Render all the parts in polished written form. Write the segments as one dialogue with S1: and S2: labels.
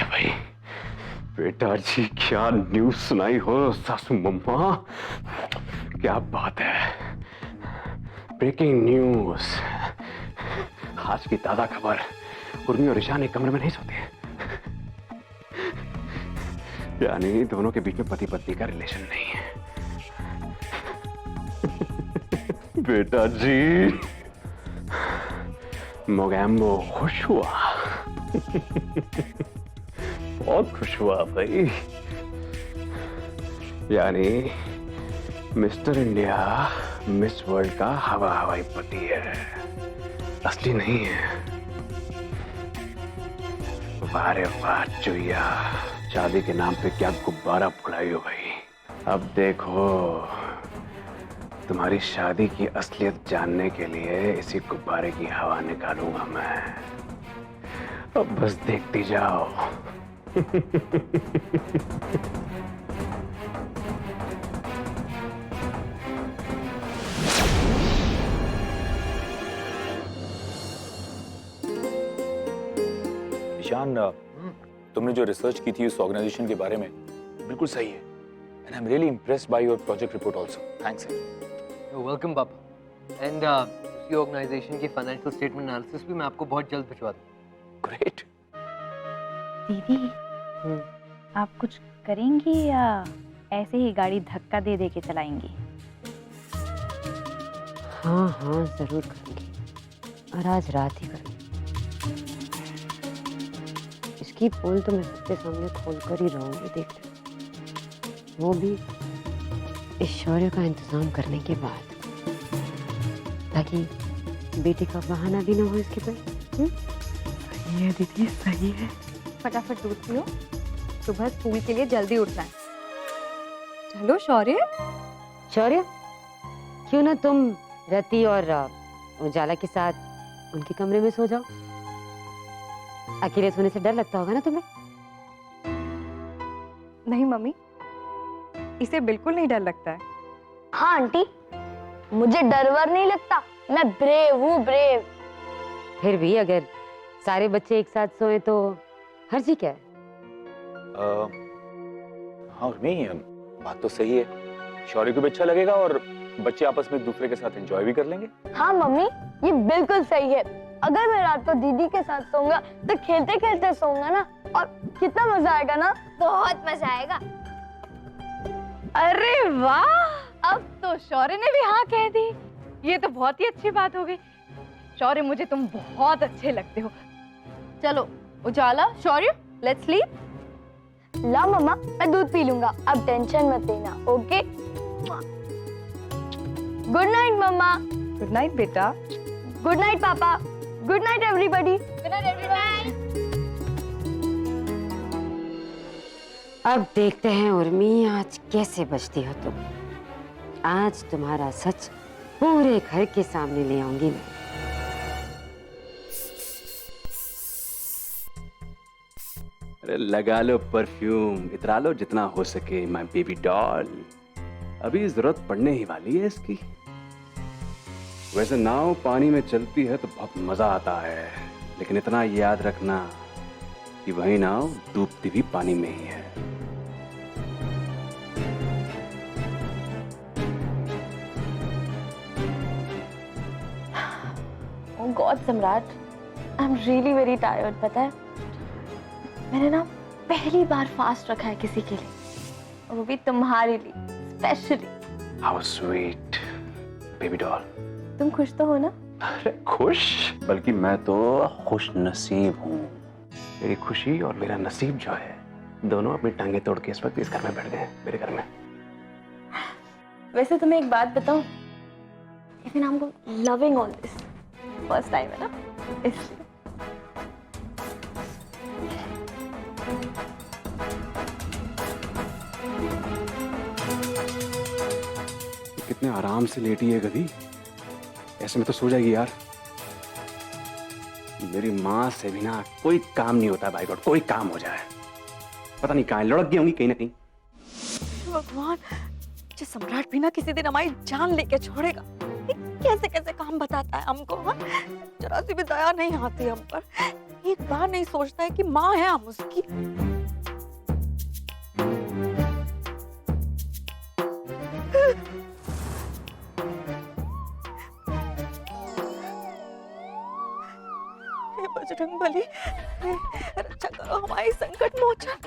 S1: है भाई। बेटा जी क्या न्यूज़ सुनाई हो सासू मम्मा, क्या बात है। ब्रेकिंग न्यूज़, आज की ताजा खबर। उर्मी और ईशान एक कमरे में नहीं सोते, यानी दोनों के बीच में पति पत्नी का रिलेशन नहीं है। बेटा जी मोगैम्बो खुश हुआ, बहुत खुश हुआ भाई। यानी मिस्टर इंडिया मिस वर्ल्ड का हवा हवाई पति है, असली नहीं है। वाह रे वाह चुईया, शादी के नाम पे क्या गुब्बारा फुलाई हो भाई। अब देखो तुम्हारी शादी की असलियत जानने के लिए इसी गुब्बारे की हवा निकालूंगा मैं। अब बस देखती जाओ।
S2: ईशान, तुमने जो रिसर्च की थी उस ऑर्गेनाइजेशन के बारे में बिल्कुल सही है। And I am really impressed by your project report also. Thanks.
S3: You're welcome, पापा। एंड इसी ऑर्गेनाइजेशन की फाइनेंशियल स्टेटमेंट एनालिसिस भी मैं आपको बहुत जल्द भिजवा दूँ।
S2: ग्रेट।
S4: दीदी आप कुछ करेंगी या ऐसे ही गाड़ी धक्का दे दे के चलाएंगी?
S5: हाँ हाँ जरूर करूँगी, और आज रात ही करूँगी। इसकी पोल तो मैं सबके सामने खोल कर ही रहूँगी, देख लो। वो भी इस शौर्य का इंतजाम करने के बाद, ताकि बेटी का बहाना भी ना हो इसके पास।
S4: सही है दीदी, सही है। फटाफट दूध पियो, सुबह स्कूल के लिए जल्दी उठना है। चलो शौर्य।
S5: शौर्य, क्यों ना तुम रति और उजाला के साथ उनके कमरे में सो जाओ। अकेले सोने से डर लगता होगा ना तुम्हें?
S4: नहीं मम्मी, इसे बिल्कुल नहीं डर लगता है।
S6: हाँ आंटी, मुझे डर वर नहीं लगता, मैं ब्रेव हूँ, ब्रेव।
S5: फिर भी अगर सारे बच्चे एक साथ सोए तो हर्जी क्या है?
S2: हाँ उर्मी, बात तो सही है। शौर्य को भी अच्छा लगेगा और बच्चे आपस में एक दूसरे के साथ एंजॉय भी कर लेंगे।
S6: हाँ मम्मी, ये बिल्कुल सही है। अगर मैं रात को दीदी के साथ सोऊंगा तो खेलते खेलते सोऊंगा ना, और कितना मजा आएगा ना। बहुत मजा आएगा।
S4: अरे वाह, अब तो शौर्य ने भी हाँ कह दी। ये तो बहुत ही अच्छी बात हो गई। शौर्य, मुझे तुम बहुत अच्छे लगते हो। चलो उजाला, शौर्य, लेट्स स्लीप।
S6: ला मम्मा, मैं दूध पी लूंगा, अब टेंशन मत लेना। ओके, गुड नाइट मम्मा।
S4: गुड नाइट बेटा।
S6: गुड नाइट पापा। Good night everybody. Good night everybody.
S5: अब देखते हैं उर्मी आज कैसे बचती हो तुम। आज तुम्हारा सच पूरे घर के सामने ले आऊंगी मैं।
S1: अरे लगा लो परफ्यूम, इतरा लो जितना हो सके माय बेबी डॉल। अभी जरूरत पड़ने ही वाली है इसकी। वैसे नाव पानी में चलती है तो बहुत मजा आता है, लेकिन इतना याद रखना कि वही नाव डूबती भी पानी में ही है।
S6: Oh God, सम्राट, I'm really very tired, पता है? मैंने ना पहली बार फास्ट रखा है किसी के लिए, और वो भी तुम्हारे लिए, specially.
S1: How sweet, baby doll.
S6: तुम खुश तो हो ना?
S1: अरे खुश, बल्कि मैं तो खुश नसीब हूँ। मेरी खुशी और मेरा नसीब जो है, दोनों अपनी टांगे तोड़ के इस वक्त इस घर में बैठ गए हैं, मेरे घर में।
S6: वैसे तुम्हें एक बात बताऊं, लेकिन हमको loving all this first time है ना, इसलिए।
S1: कितने आराम से लेटी है गधी, ऐसे में तो सो जाएगी यार। मेरी माँ से भी ना कोई काम नहीं होता भाई गॉड, कोई काम हो जाए। पता नहीं कहाँ लुढ़क गई होंगी कहीं ना कहीं।
S4: भगवान, जो सम्राट भी ना किसी दिन हमारी जान लेके छोड़ेगा। ये
S7: कैसे कैसे काम बताता है हमको, हाँ? जरा सी भी दया नहीं आती हम पर। एक बार नहीं सोचता है कि माँ है हम उसकी। हे बजरंगबली, रक्षा करो हमारी संकट मोचन।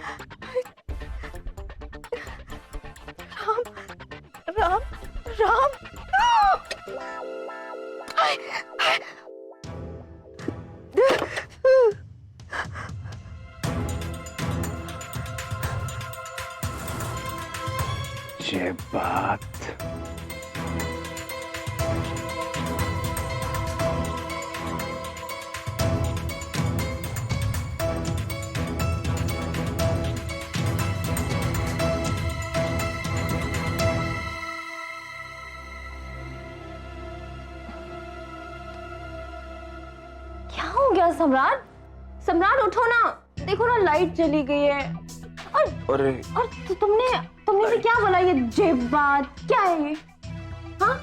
S7: राम राम राम। हाय, हाय।
S1: ये बात
S6: क्या हो गया सम्राट? सम्राट उठो ना, देखो ना लाइट चली गई है।
S2: अरे
S6: और तुमने भी क्या बोला? ये जेब बात क्या है ये? हाँ?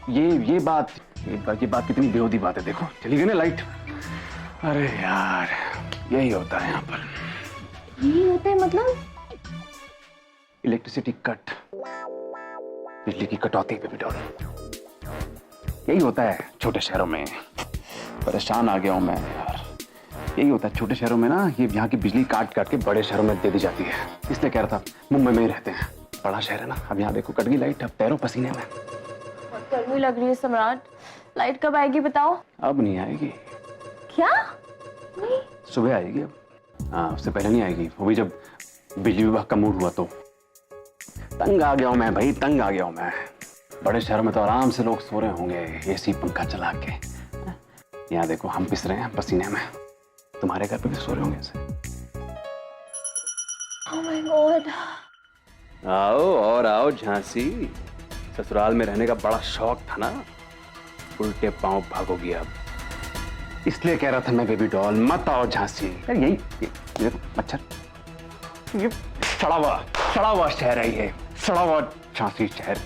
S1: ये बात कितनी बेहूदी बात है। देखो चली गई ना लाइट। अरे यार यही होता है यहाँ पर।
S6: यही होता है मतलब?
S1: इलेक्ट्रिसिटी कट, बिजली की कटौती पे भी डॉल, यही होता है छोटे शहरों में। परेशान आ गया हूं मैं यार। यही होता है छोटे शहरों में ना, ये यहाँ की बिजली काट काट के बड़े शहरों में दे दी जाती है। इसलिए कह रहा था मुंबई में ही रहते हैं, बड़ा शहर है ना। अब यहाँ देखो कट गई लाइट, अब पैरों पसीने में।
S6: बहुत गर्मी लग रही है सम्राट, लाइट कब आएगी बताओ?
S1: अब नहीं आएगी।
S6: क्या? नहीं?
S1: सुबह आएगी अब। हाँ उससे पहले नहीं आएगी, वो भी जब बिजली विभाग का मूड हुआ तो। तंग आ गया हूँ मैं भाई, तंग आ गया हूँ मैं। बड़े शहरों में तो आराम से लोग सो रहे होंगे एसी पंखा चला के। यहाँ देखो हम पिस रहे हैं पसीने में, तुम्हारे घर पे भी सो रहे होंगे ऐसे।
S6: Oh my God.
S1: आओ और आओ झांसी, ससुराल में रहने का बड़ा शौक था ना, उल्टे पांव भागोगी अब। इसलिए कह रहा था मैं बेबी डॉल मत आओ झांसी। यार ये मच्छर, ये सड़ा हुआ शहर है ये, सड़ा हुआ झांसी शहर।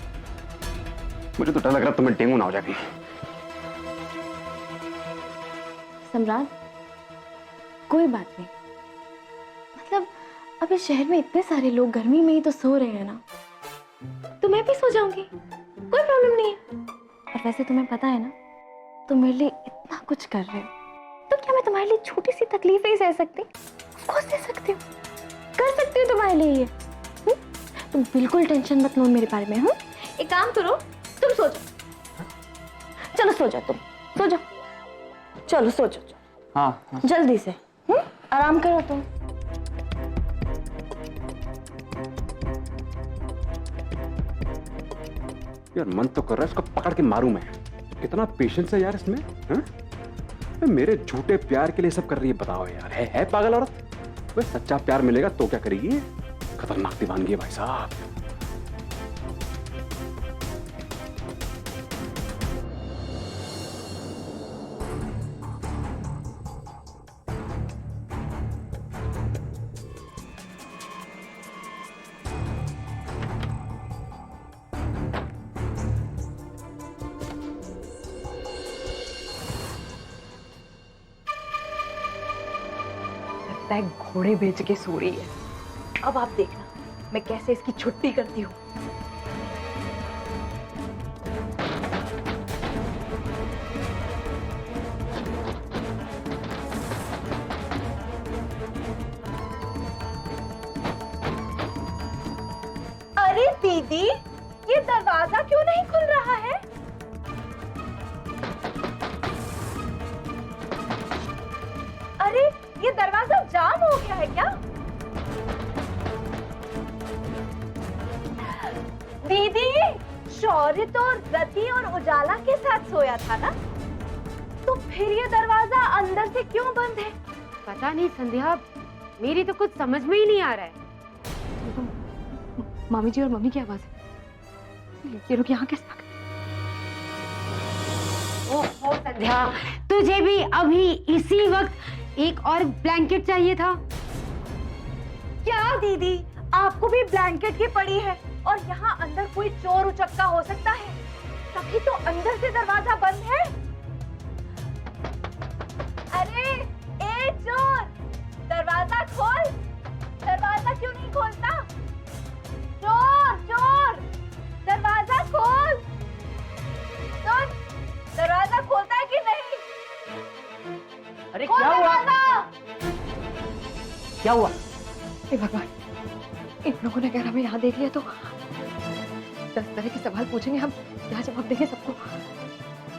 S1: मुझे तो डर लग रहा तुम्हें डेंगू ना हो जाएगी।
S6: सम्राट कोई बात नहीं, मतलब अब इस शहर में इतने सारे लोग गर्मी में ही तो सो रहे हैं ना, तो मैं भी सो जाऊंगी, कोई प्रॉब्लम नहीं है। और वैसे तुम्हें पता है ना, तुम मेरे लिए इतना कुछ कर रहे हो, तो क्या मैं तुम्हारे लिए छोटी सी तकलीफ नहीं सह सकती? ऑफ कोर्स सह सकती हूँ, कर सकती हूँ तुम्हारे लिए ये। तुम बिल्कुल टेंशन मत लो मेरे बारे में। एक काम करो, तुम सो जाओ। चलो सो जाओ, तुम सो जाओ, चलो सो जाओ।
S1: हाँ
S6: जल्दी से आराम करो तुम।
S1: यार मन तो कर रहा है इसको पकड़ के मारूं मैं। कितना पेशेंस है यार इसमें। हाँ? मेरे झूठे प्यार के लिए सब कर रही है, बताओ यार। है पागल औरत। वह सच्चा प्यार मिलेगा तो क्या करेगी? खतरनाक दीवानगी है भाई साहब।
S4: घोड़े बेच के सो रही है। अब आप देखना मैं कैसे इसकी छुट्टी करती हूँ। अरे दीदी, ये दरवाजा क्यों नहीं खुल रहा है? अरे ये दरवाजा जाम हो गया है क्या? दीदी, शौर्य तो रति और उजाला के साथ सोया था ना, तो फिर ये दरवाजा अंदर से क्यों बंद है?
S5: पता नहीं संध्या, मेरी तो कुछ समझ में ही नहीं आ रहा है।
S4: मामी जी और मम्मी की आवाज है। ये लोग यहाँ कैसे आ गए?
S5: ओहो संध्या, तुझे भी अभी इसी वक्त एक और ब्लैंकेट चाहिए था?
S4: क्या दीदी, आपको भी ब्लैंकेट की पड़ी है? और यहाँ अंदर कोई चोर उचक्का हो सकता है, तभी तो अंदर से दरवाजा बंद है। अरे ए चोर, दरवाजा खोल, दरवाजा क्यों नहीं खोलता? चोर चोर, दरवाजा खोल। सुन, दरवाजा खोलता है कि नहीं?
S3: अरे
S4: खोल
S3: क्या हुआ?
S4: दरवाजा।
S3: क्या हुआ?
S4: हे भगवान, इन लोगों ने अगर हमें यहाँ देख लिया तो 10 तरह के सवाल पूछेंगे, हम क्या जवाब देंगे सबको?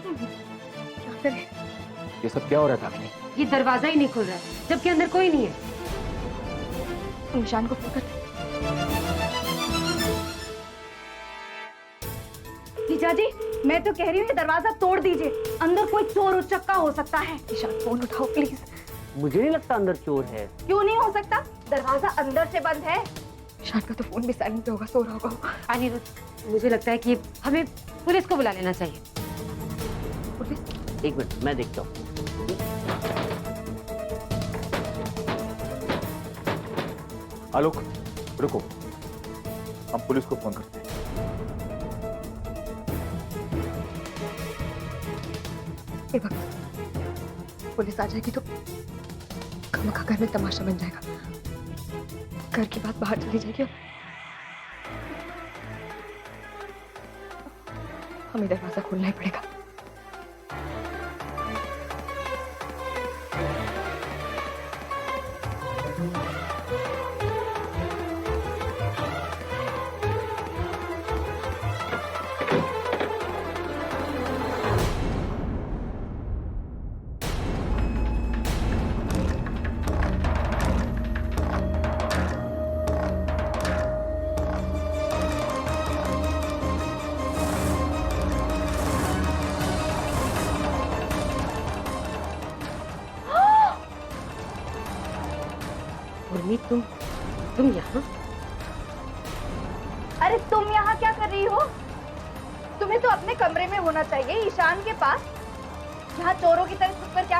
S4: क्या करें?
S1: ये सब क्या हो रहा था?
S5: ये दरवाजा ही नहीं खुल रहा है जबकि अंदर कोई नहीं है।
S4: निशान को फोन करते। जीजा जी, मैं तो कह रही हूँ ये दरवाजा तोड़ दीजिए, अंदर कोई चोर उचक्का हो सकता है। निशान फोन उठाओ प्लीज।
S3: मुझे नहीं लगता अंदर चोर है।
S4: क्यों नहीं हो सकता? दरवाजा अंदर से बंद है। निशान का तो फोन भी साइलेंट पे होगा, सो रहा होगा।
S5: अनिरुद्ध, मुझे लगता है कि हमें पुलिस को बुला लेना चाहिए।
S4: पुलिस?
S3: एक मिनट, मैं देखता हूँ।
S2: आलोक, रुको, हम पुलिस को फोन करते हैं।
S4: हे भगवान, पुलिस आ जाएगी तो खामखा घर में तमाशा बन जाएगा। घर की बात बाहर चली जाएगी। हमें दरवाजा खोलना ही पड़ेगा।
S5: उर्मी, तुम यहाँ?
S4: अरे तुम यहाँ क्या कर रही हो? तुम्हें तो अपने कमरे में होना चाहिए, ईशान के पास। यहाँ चोरों की तरह छुप कर क्या